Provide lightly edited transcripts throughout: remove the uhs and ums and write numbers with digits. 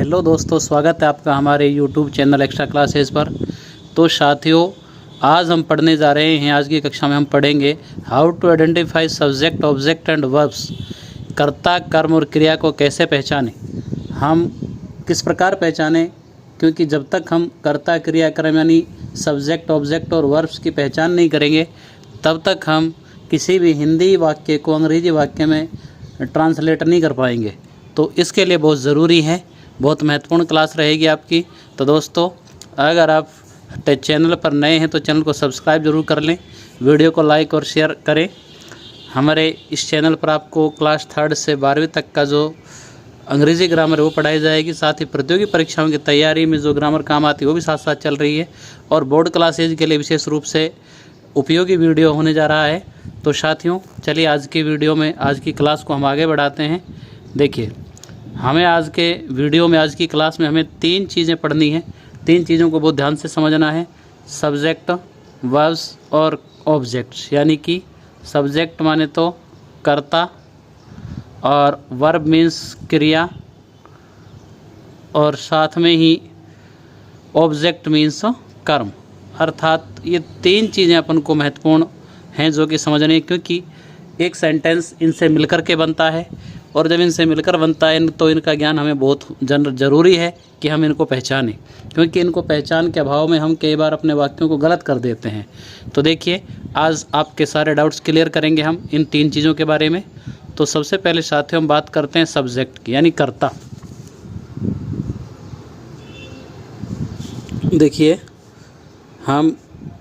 Hello दोस्तों, स्वागत है आपका हमारे यूट्यूब चैनल एक्स्ट्रा क्लासेस पर। तो साथियों, आज हम पढ़ने जा रहे हैं। आज की कक्षा में हम पढ़ेंगे how to identify subject, object and verbs. कर्ता, कर्म और क्रिया को कैसे पहचानें, हम किस प्रकार पहचानें, क्योंकि जब तक हम कर्ता, क्रिया, कर्म यानी सब्जेक्ट, ऑब्जेक्ट और वर्ब्स की पहचान नहीं करेंगे तब तक हम किसी भी हिंदी वाक्य को अंग्रेजी वाक्य में ट्रांसलेट नहीं कर पाएंगे। तो इसके लिए बहुत ज़रूरी है, बहुत महत्वपूर्ण क्लास रहेगी आपकी। तो दोस्तों, अगर आप चैनल पर नए हैं तो चैनल को सब्सक्राइब जरूर कर लें, वीडियो को लाइक और शेयर करें। हमारे इस चैनल पर आपको क्लास 3 से 12वीं तक का जो अंग्रेज़ी ग्रामर है वो पढ़ाई जाएगी। साथ ही प्रतियोगी परीक्षाओं की तैयारी में जो ग्रामर काम आती है वो भी साथ साथ चल रही है, और बोर्ड क्लासेज के लिए विशेष रूप से उपयोगी वीडियो होने जा रहा है। तो साथियों, चलिए आज की वीडियो में, आज की क्लास को हम आगे बढ़ाते हैं। देखिए, हमें आज के वीडियो में, आज की क्लास में हमें 3 चीज़ें पढ़नी हैं। 3 चीज़ों को बहुत ध्यान से समझना है। सब्जेक्ट, वर्ब्स और ऑब्जेक्ट्स। यानी कि सब्जेक्ट माने तो कर्ता, और वर्ब मीन्स क्रिया, और साथ में ही ऑब्जेक्ट मीन्स कर्म। अर्थात ये 3 चीज़ें अपन को महत्वपूर्ण हैं जो कि समझनी है, क्योंकि एक सेंटेंस इनसे मिलकर के बनता है, और जब इनसे मिलकर बनता है तो इनका ज्ञान हमें बहुत ज़रूरी है कि हम इनको पहचानें, क्योंकि इनको पहचान के अभाव में हम कई बार अपने वाक्यों को गलत कर देते हैं। तो देखिए, आज आपके सारे डाउट्स क्लियर करेंगे हम इन 3 चीज़ों के बारे में। तो सबसे पहले साथियों हम बात करते हैं सब्जेक्ट की, यानी कर्ता। देखिए, हम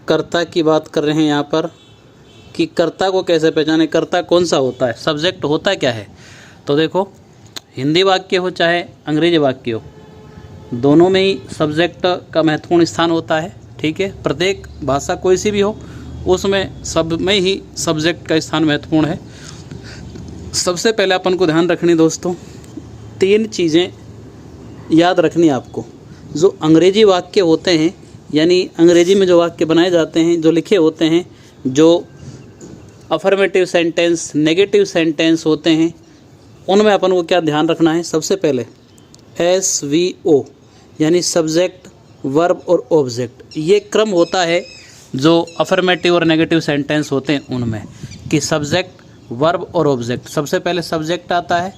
कर्ता की बात कर रहे हैं यहाँ पर कि कर्ता को कैसे पहचाने, कर्ता कौन सा होता है, सब्जेक्ट होता क्या है। तो देखो, हिंदी वाक्य हो चाहे अंग्रेजी वाक्य हो, दोनों में ही सब्जेक्ट का महत्वपूर्ण स्थान होता है। ठीक है, प्रत्येक भाषा कोई सी भी हो उसमें सब में ही सब्जेक्ट का स्थान महत्वपूर्ण है। सबसे पहले अपन को ध्यान रखनी दोस्तों, 3 चीज़ें याद रखनी आपको। जो अंग्रेजी वाक्य होते हैं, यानी अंग्रेजी में जो वाक्य बनाए जाते हैं, जो लिखे होते हैं, जो अफर्मेटिव सेंटेंस, नेगेटिव सेंटेंस होते हैं, उनमें अपन को क्या ध्यान रखना है। सबसे पहले SVO यानी सब्जेक्ट, वर्ब और ऑब्जेक्ट, ये क्रम होता है जो अफर्मेटिव और नेगेटिव सेंटेंस होते हैं उनमें, कि सब्जेक्ट, वर्ब और ऑब्जेक्ट। सबसे पहले सब्जेक्ट आता है,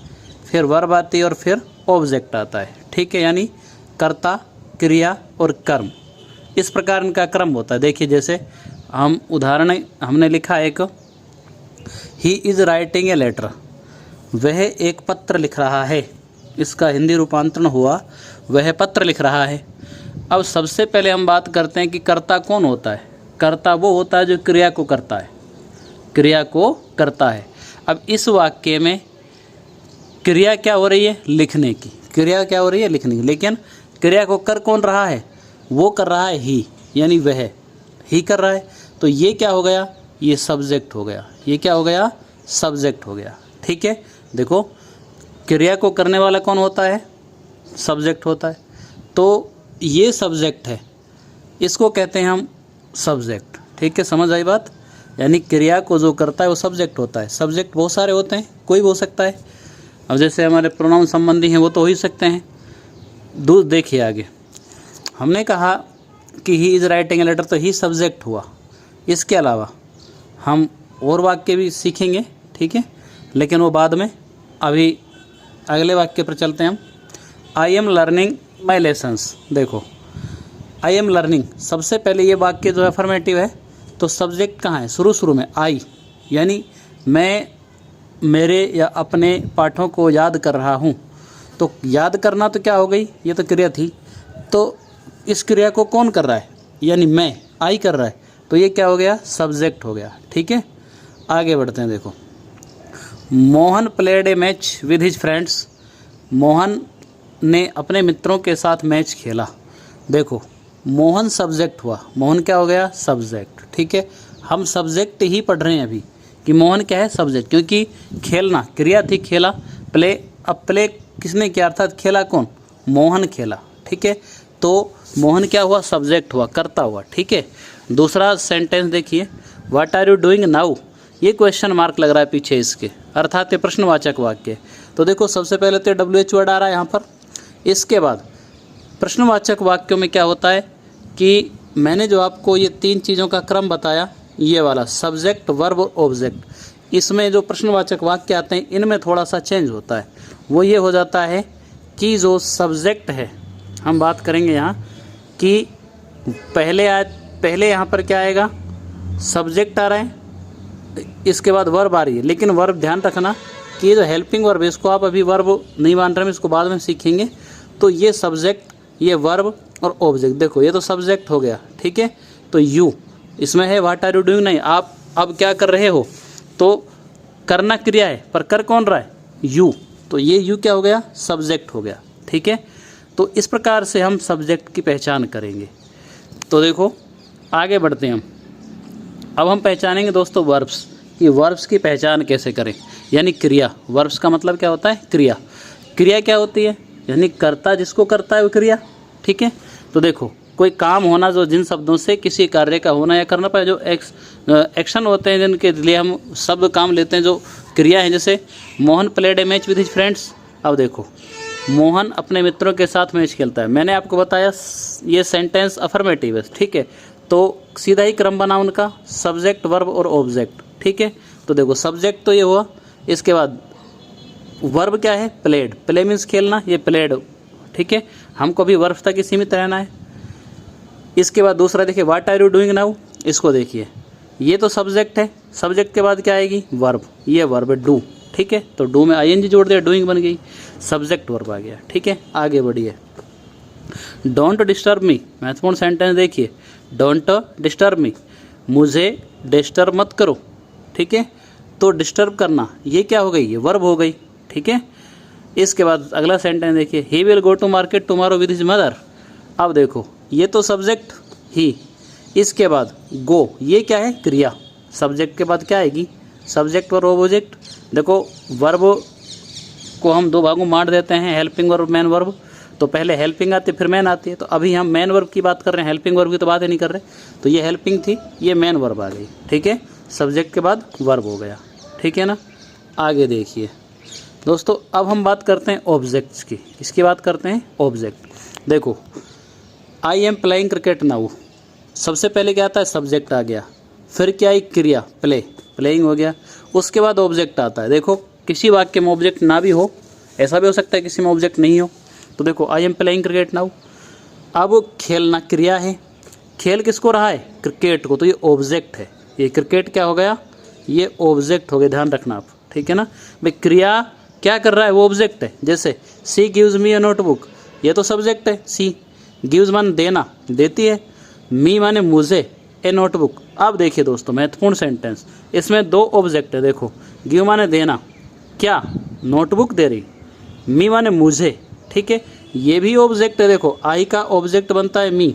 फिर वर्ब आती है और फिर ऑब्जेक्ट आता है। ठीक है, यानी कर्ता, क्रिया और कर्म, इस प्रकार इनका क्रम होता है। देखिए, जैसे हम उदाहरण हमने लिखा एक, he is writing a letter, वह एक पत्र लिख रहा है। इसका हिंदी रूपांतरण हुआ वह पत्र लिख रहा है। अब सबसे पहले हम बात करते हैं कि कर्ता कौन होता है। कर्ता वो होता है जो क्रिया को करता है, क्रिया को करता है। अब इस वाक्य में क्रिया क्या हो रही है, लिखने की। क्रिया क्या हो रही है, लिखने की। लेकिन क्रिया को कर कौन रहा है, वो कर रहा है ही, यानी वह ही कर रहा है। तो ये क्या हो गया, ये सब्जेक्ट हो गया। ये क्या हो गया, सब्जेक्ट हो गया। ठीक है, देखो, क्रिया को करने वाला कौन होता है, सब्जेक्ट होता है। तो ये सब्जेक्ट है, इसको कहते हैं हम सब्जेक्ट। ठीक है, समझ आई बात। यानी क्रिया को जो करता है वो सब्जेक्ट होता है। सब्जेक्ट बहुत सारे होते हैं, कोई भी हो सकता है। अब जैसे हमारे प्रोनाउन संबंधी हैं वो तो हो ही सकते हैं। देखिए आगे, हमने कहा कि he is writing a letter, तो ही सब्जेक्ट हुआ। इसके अलावा हम और वाक्य भी सीखेंगे, ठीक है, लेकिन वो बाद में। अभी अगले वाक्य पर चलते हैं हम। I am learning my lessons. देखो, आई एम लर्निंग, सबसे पहले ये वाक्य जो है अफर्मेटिव है, तो सब्जेक्ट कहाँ है, शुरू में आई, यानी मैं मेरे या अपने पाठों को याद कर रहा हूँ। तो याद करना तो क्या हो गई, ये तो क्रिया थी। तो इस क्रिया को कौन कर रहा है, यानी मैं, आई कर रहा है, तो ये क्या हो गया, सब्जेक्ट हो गया। ठीक है, आगे बढ़ते हैं। देखो, Mohan played a match with his friends. Mohan ने अपने मित्रों के साथ मैच खेला। देखो, मोहन सब्जेक्ट हुआ, मोहन क्या हो गया, सब्जेक्ट। ठीक है, हम सब्जेक्ट ही पढ़ रहे हैं अभी कि मोहन क्या है, सब्जेक्ट, क्योंकि खेलना क्रिया थी, खेला प्ले। अब प्ले किसने किया, अर्थात खेला कौन, मोहन खेला। ठीक है, तो मोहन क्या हुआ, सब्जेक्ट हुआ, करता हुआ। ठीक है, दूसरा सेंटेंस देखिए, what are you doing now. ये क्वेश्चन मार्क लग रहा है पीछे इसके, अर्थात ये प्रश्नवाचक वाक्य। तो देखो, सबसे पहले तो WH वर्ड आ रहा है यहाँ पर, इसके बाद प्रश्नवाचक वाक्यों में क्या होता है कि मैंने जो आपको ये 3 चीज़ों का क्रम बताया, ये वाला सब्जेक्ट, वर्ब और ऑब्जेक्ट, इसमें जो प्रश्नवाचक वाक्य आते हैं इनमें थोड़ा सा चेंज होता है। वो ये हो जाता है कि जो सब्जेक्ट है, हम बात करेंगे यहाँ कि पहले यहाँ पर क्या आएगा, सब्जेक्ट आ रहा है, इसके बाद वर्ब आ रही है। लेकिन वर्ब ध्यान रखना कि ये जो हेल्पिंग वर्ब है इसको आप अभी वर्ब नहीं मान रहे हैं, इसको बाद में सीखेंगे। तो ये सब्जेक्ट, ये वर्ब और ऑब्जेक्ट, देखो ये तो सब्जेक्ट हो गया, ठीक है। तो यू इसमें है व्हाट आर यू डूइंग, नहीं, आप अब क्या कर रहे हो, तो करना क्रिया है पर कर कौन रहा है, यू, तो ये यू क्या हो गया, सब्जेक्ट हो गया, ठीक है। तो इस प्रकार से हम सब्जेक्ट की पहचान करेंगे। तो देखो आगे बढ़ते हैं हम। अब हम पहचानेंगे दोस्तों वर्ब्स, कि वर्ब्स की पहचान कैसे करें, यानी क्रिया। वर्ब्स का मतलब क्या होता है, क्रिया। क्रिया क्या होती है, यानी कर्ता जिसको करता है वो क्रिया, ठीक है। तो देखो कोई काम होना जो जिन शब्दों से किसी कार्य का होना या करना पाए, जो एक्शन होते हैं जिनके लिए हम शब्द काम लेते हैं, जो क्रिया है। जैसे Mohan played a match with his friends. अब देखो मोहन अपने मित्रों के साथ मैच खेलता है, मैंने आपको बताया ये सेंटेंस अफर्मेटिव है, ठीक है। तो सीधा ही क्रम बना उनका, सब्जेक्ट, वर्ब और ऑब्जेक्ट, ठीक है। तो देखो सब्जेक्ट तो ये हुआ, इसके बाद वर्ब क्या है, प्लेड, प्ले मीन्स खेलना, ये प्लेड, ठीक है। हमको भी वर्ब तक ही सीमित रहना है। इसके बाद दूसरा देखिए what are you doing now, इसको देखिए ये तो सब्जेक्ट है, सब्जेक्ट के बाद क्या आएगी, वर्ब, ये वर्ब है डू, ठीक है। तो डू में आईएनजी जोड़ दिया, डूइंग बन गई, सब्जेक्ट वर्ब आ गया, ठीक है। आगे बढ़िए, डोंट डिस्टर्ब मी, महत्वपूर्ण सेंटेंस देखिए, डोंट डिस्टर्ब मी, मुझे डिस्टर्ब मत करो, ठीक है। तो डिस्टर्ब करना ये क्या हो गई, ये वर्ब हो गई, ठीक है। इसके बाद अगला सेंटेंस देखिए, he will go to market tomorrow with his mother. अब देखो ये तो सब्जेक्ट ही, इसके बाद गो, ये क्या है, क्रिया, सब्जेक्ट के बाद क्या आएगी, सब्जेक्ट और ऑब्जेक्ट। देखो वर्ब को हम 2 भागों में बांट देते हैं, हेल्पिंग वर्ब, मैन वर्ब। तो पहले हेल्पिंग आती है फिर मैन आती है, तो अभी हम मैन वर्ब की बात कर रहे हैं, हेल्पिंग वर्ब की तो बात ही नहीं कर रहे। तो ये हेल्पिंग थी, ये मैन वर्ब आ गई, ठीक है। सब्जेक्ट के बाद वर्ब हो गया, ठीक है ना। आगे देखिए दोस्तों, अब हम बात करते हैं ऑब्जेक्ट्स की, इसकी बात करते हैं ऑब्जेक्ट। देखो I am playing cricket now, सबसे पहले क्या आता है, सब्जेक्ट आ गया, फिर क्या आई, क्रिया, प्ले, प्लेइंग हो गया, उसके बाद ऑब्जेक्ट आता है। देखो किसी वाक्य में ऑब्जेक्ट ना भी हो, ऐसा भी हो सकता है किसी में ऑब्जेक्ट नहीं हो। तो देखो I am playing cricket now, अब खेलना क्रिया है, खेल किसको रहा है, क्रिकेट को, तो ये ऑब्जेक्ट है, ये क्रिकेट क्या हो गया, ये ऑब्जेक्ट हो गया, ध्यान रखना आप, ठीक है ना। भाई क्रिया क्या कर रहा है, वो ऑब्जेक्ट है। जैसे सी गिव्स मी अ नोटबुक, ये तो सब्जेक्ट है, सी, गिव्स माने देना, देती है, मी माने मुझे, ए नोटबुक। अब देखिए दोस्तों महत्वपूर्ण सेंटेंस, इसमें 2 ऑब्जेक्ट है। देखो गिव माने देना, क्या, नोटबुक दे रही, मी माने मुझे, ठीक है, ये भी ऑब्जेक्ट है। देखो आई का ऑब्जेक्ट बनता है मी,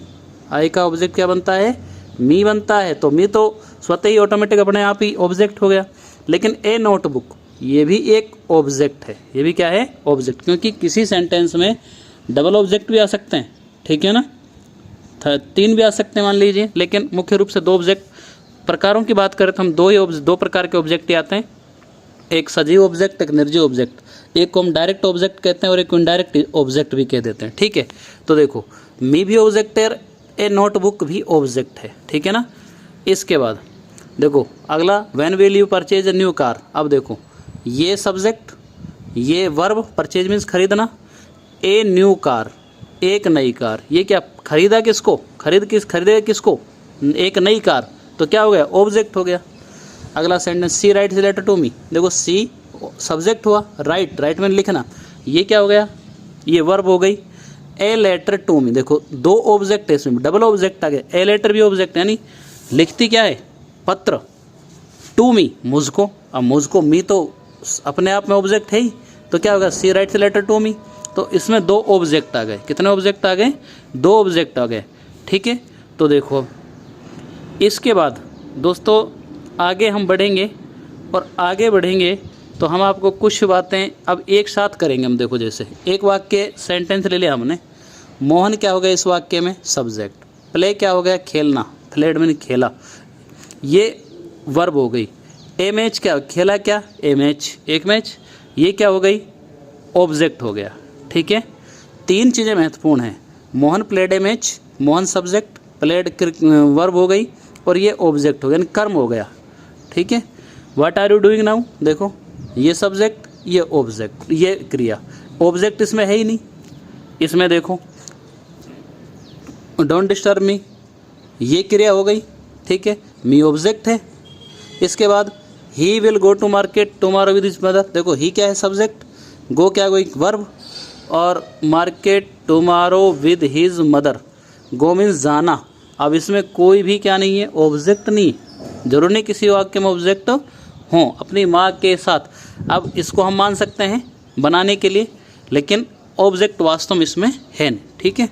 आई का ऑब्जेक्ट क्या बनता है, मी बनता है, तो मी तो स्वतः ही ऑटोमेटिक अपने आप ही ऑब्जेक्ट हो गया। लेकिन ए नोटबुक ये भी एक ऑब्जेक्ट है, ये भी क्या है, ऑब्जेक्ट, क्योंकि किसी सेंटेंस में डबल ऑब्जेक्ट भी आ सकते हैं, ठीक है ना, 3 भी आ सकते हैं मान लीजिए, लेकिन मुख्य रूप से 2 ऑब्जेक्ट। प्रकारों की बात करें तो हम 2 प्रकार के ऑब्जेक्ट ही आते हैं, एक सजीव ऑब्जेक्ट, एक निर्जीव ऑब्जेक्ट। एक को हम डायरेक्ट ऑब्जेक्ट कहते हैं और एक को इनडायरेक्ट ऑब्जेक्ट भी कह देते हैं, ठीक है। तो देखो मी भी ऑब्जेक्ट है, ए नोटबुक भी ऑब्जेक्ट है, ठीक है ना। इसके बाद देखो अगला, when will you purchase a new car. अब देखो ये सब्जेक्ट, ये वर्ब, परचेज मीन्स खरीदना, ए न्यू कार, एक नई कार, ये क्या, खरीदा किसको, खरीदेगा किसको, एक नई कार, तो क्या हो गया, ऑब्जेक्ट हो गया। अगला sentence, she writes letter to me. देखो सी सब्जेक्ट हुआ, राइट में लिखना, ये क्या हो गया, ये वर्ब हो गई। ए लेटर टू मी, देखो 2 ऑब्जेक्ट है, इसमें डबल ऑब्जेक्ट आ गया, ए लेटर भी ऑब्जेक्ट, यानी लिखती क्या है, पत्र, टू मी, मुझको। अब मुझको, मी तो अपने आप में ऑब्जेक्ट है ही, तो क्या होगा, सी राइट्स लेटर टू मी। तो इसमें 2 ऑब्जेक्ट आ गए, कितने ऑब्जेक्ट आ गए, 2 ऑब्जेक्ट आ गए, ठीक है। तो देखो इसके बाद दोस्तों आगे हम बढ़ेंगे, और आगे बढ़ेंगे तो हम आपको कुछ बातें अब एक साथ करेंगे हम। देखो जैसे एक वाक्य सेंटेंस ले लिया हमने, मोहन क्या हो गया इस वाक्य में, सब्जेक्ट, प्ले क्या हो गया, खेलना, प्लेड में खेला, ये वर्ब हो गई। ए मैच क्या, खेला क्या, ए मैच, एक मैच, ये क्या हो गई, ऑब्जेक्ट हो गया, ठीक है। तीन चीज़ें महत्वपूर्ण हैं। Mohan played a match, Mohan subject, played verb हो गई और ये ऑब्जेक्ट हो गया, यानी कर्म हो गया। ठीक है, what are you doing now, देखो ये सब्जेक्ट, ये ऑब्जेक्ट, ये क्रिया। ऑब्जेक्ट इसमें है ही नहीं, इसमें देखो डोंट डिस्टर्ब मी, ये क्रिया हो गई। ठीक है, मी ऑब्जेक्ट है। इसके बाद he will go to market tomorrow with his mother, देखो ही क्या है सब्जेक्ट, गो क्या हो गई वर्ब, और market tomorrow with his mother, go means जाना। अब इसमें कोई भी क्या नहीं है, ऑब्जेक्ट नहीं, जरूर नहीं किसी वाक्य में ऑब्जेक्ट हों, अपनी माँ के साथ। अब इसको हम मान सकते हैं बनाने के लिए, लेकिन ऑब्जेक्ट वास्तव में इसमें है नहीं। ठीक है,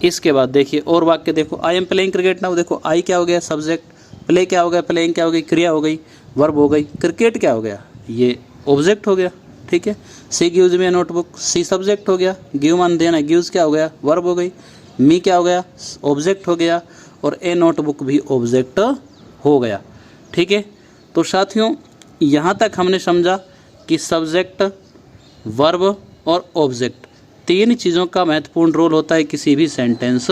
इसके बाद देखिए और वाक्य देखो, I am playing cricket now, देखो आई क्या हो गया सब्जेक्ट, प्ले क्या हो गया, प्लेइंग क्या हो गई क्रिया हो गई, वर्ब हो गई, क्रिकेट क्या हो गया, ये ऑब्जेक्ट हो गया। ठीक है, C gives me a notebook, C subject हो गया, गिव मान देना, गिव्स क्या हो गया वर्ब हो गई, मी क्या हो गया ऑब्जेक्ट हो गया, और ए नोटबुक भी ऑब्जेक्ट हो गया। ठीक है, तो साथियों यहाँ तक हमने समझा कि सब्जेक्ट, वर्ब और ऑब्जेक्ट तीन चीज़ों का महत्वपूर्ण रोल होता है किसी भी सेंटेंस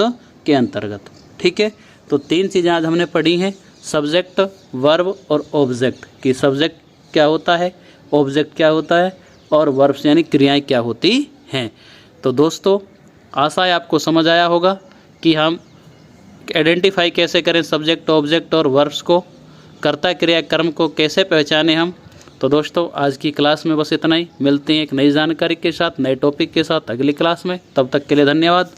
के अंतर्गत। ठीक है, तो तीन चीज़ें आज हमने पढ़ी हैं, सब्जेक्ट, वर्ब और ऑब्जेक्ट, कि सब्जेक्ट क्या होता है, ऑब्जेक्ट क्या होता है, और वर्ब्स यानी क्रियाएं क्या होती हैं। तो दोस्तों आशा है आपको समझ आया होगा कि हम आइडेंटिफाई कैसे करें सब्जेक्ट, ऑब्जेक्ट और वर्ब्स को, कर्ता क्रिया कर्म को कैसे पहचाने हम। तो दोस्तों आज की क्लास में बस इतना ही, मिलते हैं एक नई जानकारी के साथ, नए टॉपिक के साथ अगली क्लास में। तब तक के लिए धन्यवाद।